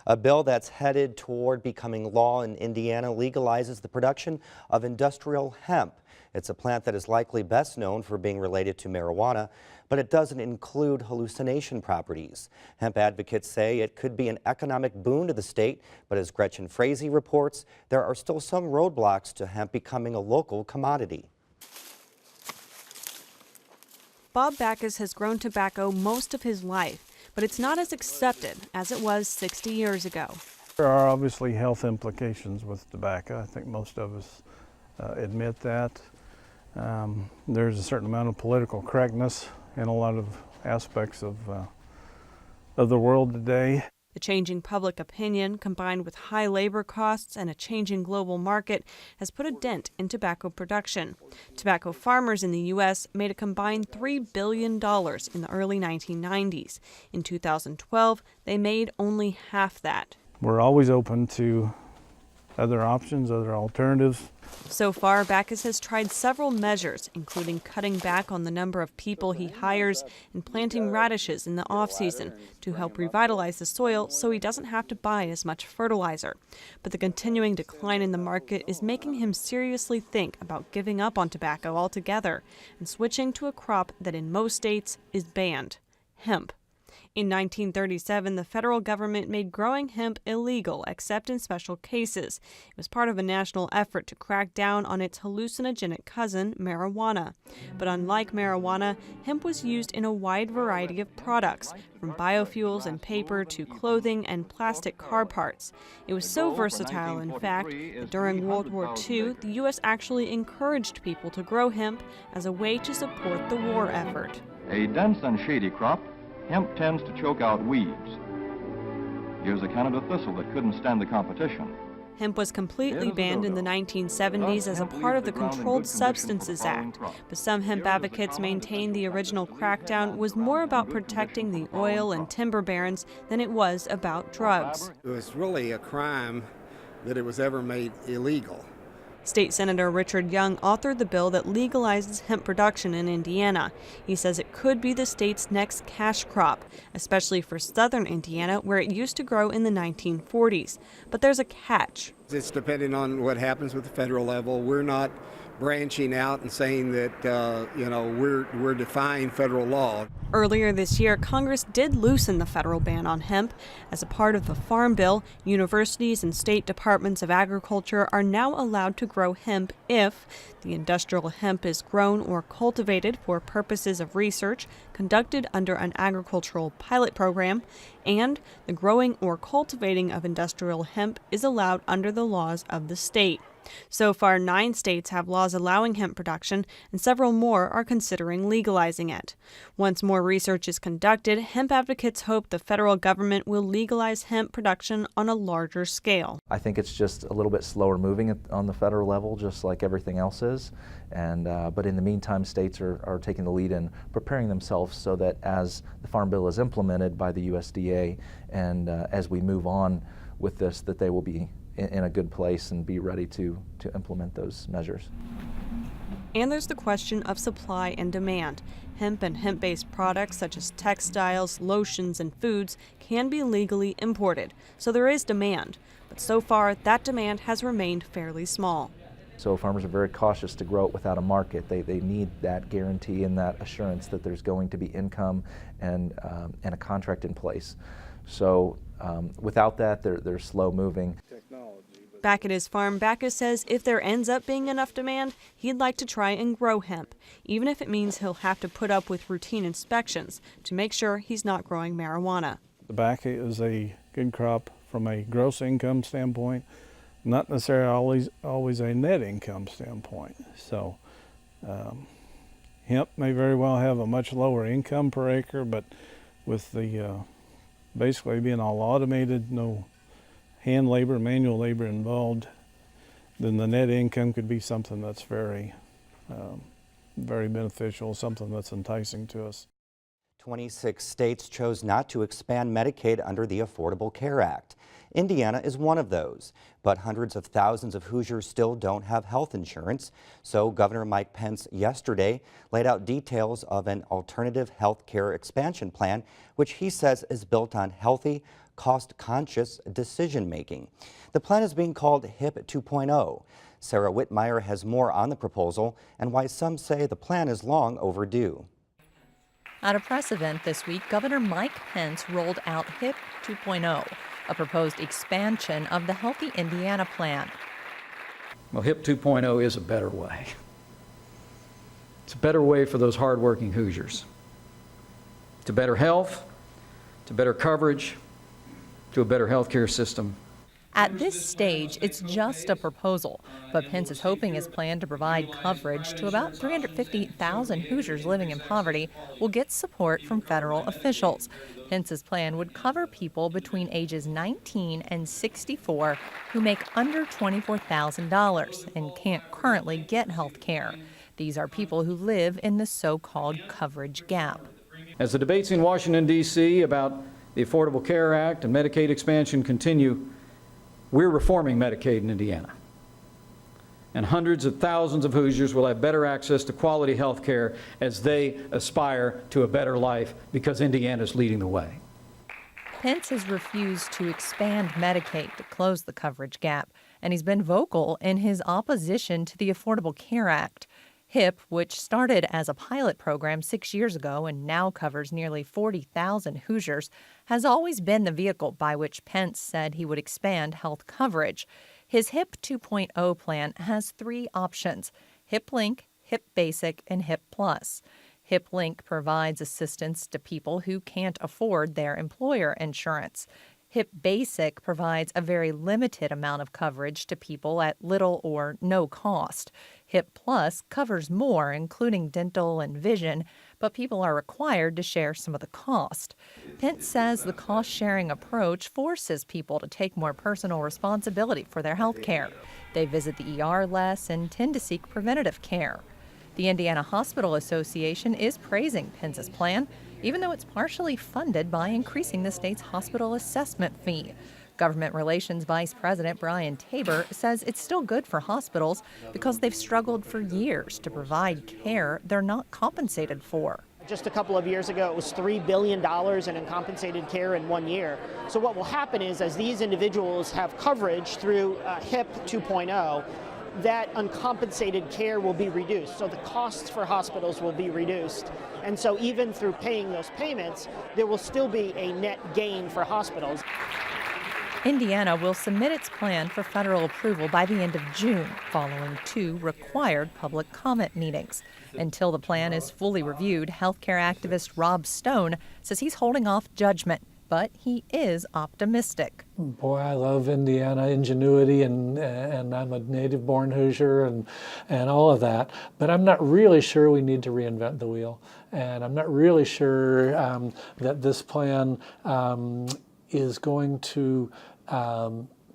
A bill that's headed toward becoming law in Indiana legalizes the production of industrial hemp. It's a plant that is likely best known for being related to marijuana, but it doesn't include hallucination properties. Hemp advocates say it could be an economic boon to the state, but as Gretchen Frazee reports, there are still some roadblocks to hemp becoming a local commodity. Bob Backus has grown tobacco most of his life, but it's not as accepted as it was 60 years ago. There are obviously health implications with tobacco. I think most of us admit that. There's a certain amount of political correctness in a lot of aspects of the world today. The changing public opinion, combined with high labor costs and a changing global market, has put a dent in tobacco production. Tobacco farmers in the U.S. made a combined $3 billion in the early 1990s. In 2012, they made only half that. We're always open to other options, other alternatives. So far, Backus has tried several measures, including cutting back on the number of people he hires and planting radishes in the off-season to help revitalize the soil so he doesn't have to buy as much fertilizer. But the continuing decline in the market is making him seriously think about giving up on tobacco altogether and switching to a crop that in most states is banned: hemp. In 1937, the federal government made growing hemp illegal except in special cases. It was part of a national effort to crack down on its hallucinogenic cousin, marijuana. But unlike marijuana, hemp was used in a wide variety of products, from biofuels and paper to clothing and plastic car parts. It was so versatile, in fact, that during World War II, the U.S. actually encouraged people to grow hemp as a way to support the war effort. A dense and shady crop, hemp tends to choke out weeds. Here's a Canada thistle that couldn't stand the competition. Hemp was completely banned in the 1970s as a part of the Controlled Substances Act, but some hemp advocates maintain the original crackdown was more about protecting the oil and timber barons than it was about drugs. It was really a crime that it was ever made illegal. State Senator Richard Young authored the bill that legalizes hemp production in Indiana. He says it could be the state's next cash crop, especially for southern Indiana, where it used to grow in the 1940s. But there's a catch. It's depending on what happens with the federal level. We're not branching out and saying that, we're defying federal law. Earlier this year, Congress did loosen the federal ban on hemp. As a part of the Farm Bill, universities and state departments of agriculture are now allowed to grow hemp if the industrial hemp is grown or cultivated for purposes of research conducted under an agricultural pilot program, and the growing or cultivating of industrial hemp is allowed under the laws of the state. So far, 9 states have laws allowing hemp production, and several more are considering legalizing it. Once more research is conducted, hemp advocates hope the federal government will legalize hemp production on a larger scale. I think it's just a little bit slower moving on the federal level, just like everything else is. But in the meantime, states are taking the lead in preparing themselves so that as the Farm Bill is implemented by the USDA and as we move on with this, that they will be in a good place and be ready to implement those measures. And there's the question of supply and demand. Hemp and hemp-based products such as textiles, lotions, and foods can be legally imported, so there is demand. But so far, that demand has remained fairly small. So farmers are very cautious to grow it without a market. They need that guarantee and that assurance that there's going to be income and a contract in place. So without that, they're slow moving. Back at his farm, Backus says if there ends up being enough demand, he'd like to try and grow hemp, even if it means he'll have to put up with routine inspections to make sure he's not growing marijuana. Tobacco is a good crop from a gross income standpoint, not necessarily always a net income standpoint. So hemp may very well have a much lower income per acre, but with the basically being all automated, no hand labor, manual labor involved, then the net income could be something that's very beneficial, something that's enticing to us. 26 states chose not to expand Medicaid under the Affordable Care Act. Indiana is one of those, but hundreds of thousands of Hoosiers still don't have health insurance. So Governor Mike Pence yesterday laid out details of an alternative health care expansion plan, which he says is built on healthy, cost-conscious decision-making. The plan is being called HIP 2.0. Sarah Whitmire has more on the proposal and why some say the plan is long overdue. At a press event this week, Governor Mike Pence rolled out HIP 2.0, a proposed expansion of the Healthy Indiana plan. Well, HIP 2.0 is a better way. It's a better way for those hardworking Hoosiers. To better health, to better coverage, to a better health care system. At this stage, it's just a proposal, but Pence is hoping his plan to provide coverage to about 350,000 Hoosiers living in poverty will get support from federal officials. Pence's plan would cover people between ages 19 and 64 who make under $24,000 and can't currently get health care. These are people who live in the so-called coverage gap. As the debates in Washington, D.C. about the Affordable Care Act and Medicaid expansion continue, we're reforming Medicaid in Indiana. And hundreds of thousands of Hoosiers will have better access to quality health care as they aspire to a better life because Indiana's leading the way. Pence has refused to expand Medicaid to close the coverage gap, and he's been vocal in his opposition to the Affordable Care Act. HIP, which started as a pilot program 6 years ago and now covers nearly 40,000 Hoosiers, has always been the vehicle by which Pence said he would expand health coverage. His HIP 2.0 plan has 3 options: HIP Link, HIP Basic, and HIP Plus. HIP Link provides assistance to people who can't afford their employer insurance. HIP Basic provides a very limited amount of coverage to people at little or no cost. HIP Plus covers more, including dental and vision, but people are required to share some of the cost. Pence says the cost-sharing approach forces people to take more personal responsibility for their health care. They visit the ER less and tend to seek preventative care. The Indiana Hospital Association is praising Pence's plan, even though it's partially funded by increasing the state's hospital assessment fee. Government Relations Vice President Brian Tabor says it's still good for hospitals because they've struggled for years to provide care they're not compensated for. Just a couple of years ago, it was $3 billion in uncompensated care in 1 year. So what will happen is, as these individuals have coverage through HIP 2.0, that uncompensated care will be reduced. So the costs for hospitals will be reduced. And so even through paying those payments, there will still be a net gain for hospitals. Indiana will submit its plan for federal approval by the end of June, following 2 required public comment meetings. Until the plan is fully reviewed, healthcare activist Rob Stone says he's holding off judgment, but he is optimistic. Boy, I love Indiana ingenuity, and I'm a native-born Hoosier and all of that. But I'm not really sure we need to reinvent the wheel, and I'm not really sure that this plan is going to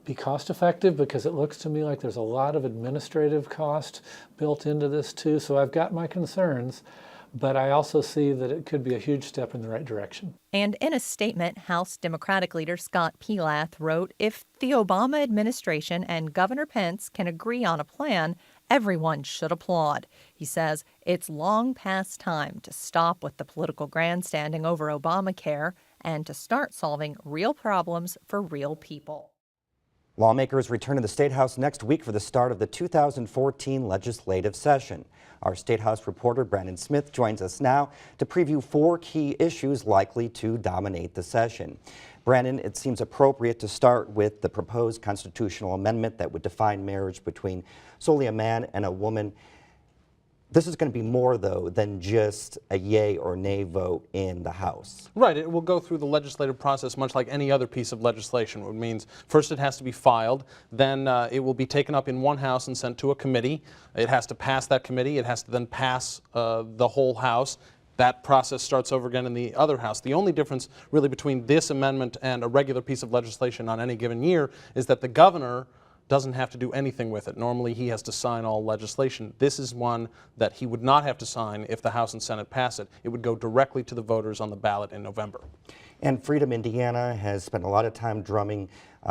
be cost-effective, because it looks to me like there's a lot of administrative cost built into this too. So I've got my concerns. But I also see that it could be a huge step in the right direction. And in a statement, House Democratic leader Scott Pelath wrote, if the Obama administration and Governor Pence can agree on a plan, everyone should applaud. He says it's long past time to stop with the political grandstanding over Obamacare and to start solving real problems for real people. Lawmakers return to the State House next week for the start of the 2014 legislative session. Our State House reporter Brandon Smith joins us now to preview 4 key issues likely to dominate the session. Brandon, it seems appropriate to start with the proposed constitutional amendment that would define marriage between solely a man and a woman. This is going to be more, though, than just a yay or nay vote in the House. Right. It will go through the legislative process much like any other piece of legislation, which means first it has to be filed, then it will be taken up in one House and sent to a committee. It has to pass that committee. It has to then pass the whole House. That process starts over again in the other House. The only difference really between this amendment and a regular piece of legislation on any given year is that the governor doesn't have to do anything with it. Normally he has to sign all legislation. This is one that he would not have to sign if the House and Senate pass it. It would go directly to the voters on the ballot in November. And Freedom Indiana has spent a lot of time drumming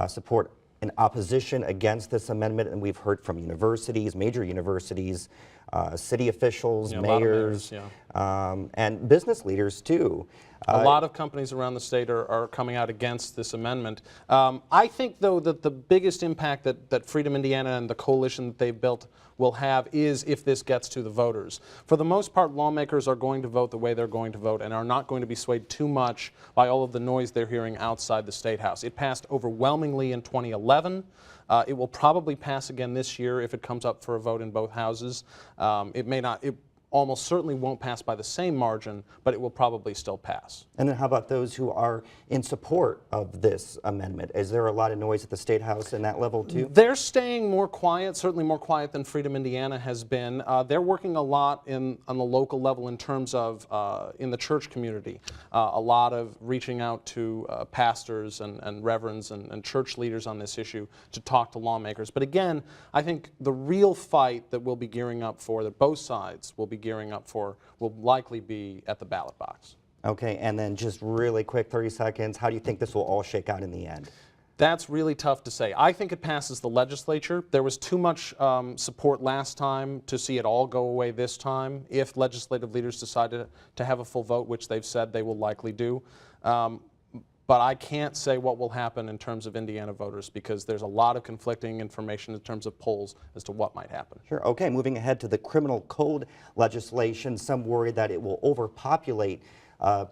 support in opposition against this amendment, and we've heard from universities, major universities, city officials, mayors, and business leaders too. A lot of companies around the state are coming out against this amendment. I think, though, that the biggest impact that Freedom Indiana and the coalition that they've built will have is if this gets to the voters. For the most part, lawmakers are going to vote the way they're going to vote and are not going to be swayed too much by all of the noise they're hearing outside the State House. It passed overwhelmingly in 2011. It will probably pass again this year if it comes up for a vote in both houses. It may not. It almost certainly won't pass by the same margin, but it will probably still pass. And then how about those who are in support of this amendment? Is there a lot of noise at the State House in that level too? They're staying more quiet, certainly more quiet than Freedom Indiana has been. They're working a lot on the local level in terms of in the church community. A lot of reaching out to pastors and reverends and church leaders on this issue to talk to lawmakers. But again, I think the real fight that we'll be gearing up for, that both sides will be gearing up for, will likely be at the ballot box. Okay, and then just really quick, 30 seconds, how do you think this will all shake out in the end? That's really tough to say. I think it passes the legislature. There was too much support last time to see it all go away this time if legislative leaders decided to have a full vote, which they've said they will likely do. But I can't say what will happen in terms of Indiana voters because there's a lot of conflicting information in terms of polls as to what might happen. Sure. Okay, moving ahead to the criminal code legislation, some worry that it will overpopulate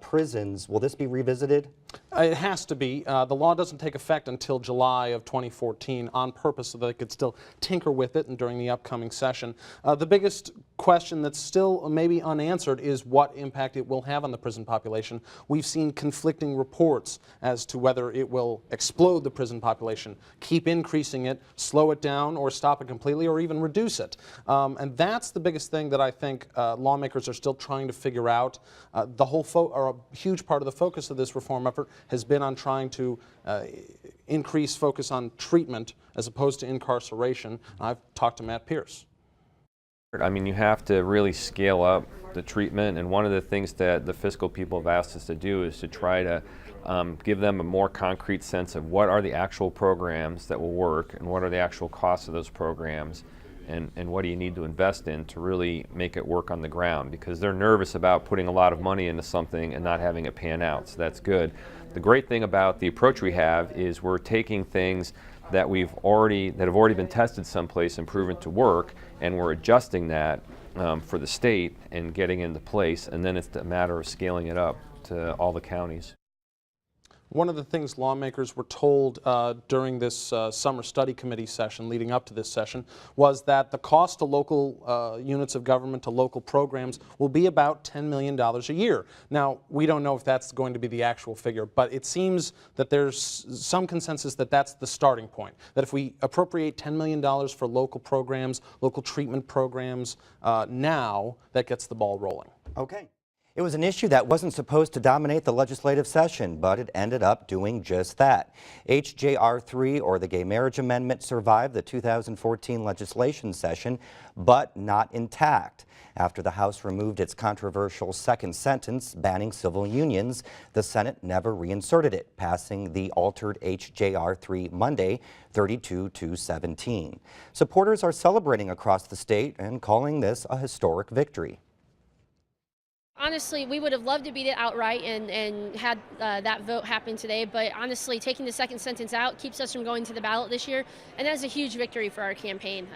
prisons. Will this be revisited? It has to be. The law doesn't take effect until July of 2014 on purpose so that they could still tinker with it and during the upcoming session. The biggest question that's still maybe unanswered is what impact it will have on the prison population. We've seen conflicting reports as to whether it will explode the prison population, keep increasing it, slow it down, or stop it completely, or even reduce it. And that's the biggest thing that I think lawmakers are still trying to figure out. A huge part of the focus of this reform effort has been on trying to increase focus on treatment as opposed to incarceration. I've talked to Matt Pierce. I mean, you have to really scale up the treatment, and one of the things that the fiscal people have asked us to do is to try to give them a more concrete sense of what are the actual programs that will work and what are the actual costs of those programs. And what do you need to invest in to really make it work on the ground, because they're nervous about putting a lot of money into something and not having it pan out, so that's good. The great thing about the approach we have is we're taking things that have already been tested someplace and proven to work, and we're adjusting that for the state and getting into place, and then it's a matter of scaling it up to all the counties. One of the things lawmakers were told during this summer study committee session leading up to this session was that the cost to local units of government, to local programs, will be about $10 million a year. Now, we don't know if that's going to be the actual figure, but it seems that there's some consensus that that's the starting point, that if we appropriate $10 million for local programs, local treatment programs now, that gets the ball rolling. Okay. It was an issue that wasn't supposed to dominate the legislative session, but it ended up doing just that. HJR 3, or the Gay Marriage Amendment, survived the 2014 legislation session, but not intact. After the House removed its controversial second sentence banning civil unions, the Senate never reinserted it, passing the altered HJR 3 Monday, 32-17. Supporters are celebrating across the state and calling this a historic victory. Honestly, we would have loved to beat it outright and had that vote happen today, but honestly, taking the second sentence out keeps us from going to the ballot this year, and that's a huge victory for our campaign.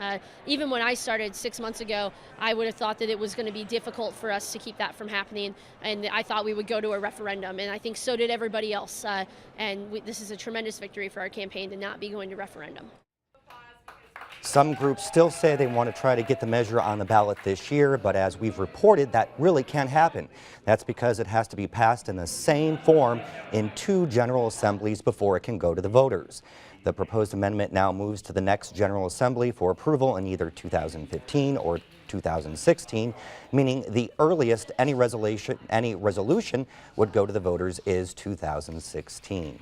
Even when I started 6 months ago, I would have thought that it was going to be difficult for us to keep that from happening, and I thought we would go to a referendum, and I think so did everybody else, this is a tremendous victory for our campaign to not be going to referendum. Some groups still say they want to try to get the measure on the ballot this year, but as we've reported, that really can't happen. That's because it has to be passed in the same form in 2 General Assemblies before it can go to the voters. The proposed amendment now moves to the next General Assembly for approval in either 2015 or 2016, meaning the earliest any resolution would go to the voters is 2016.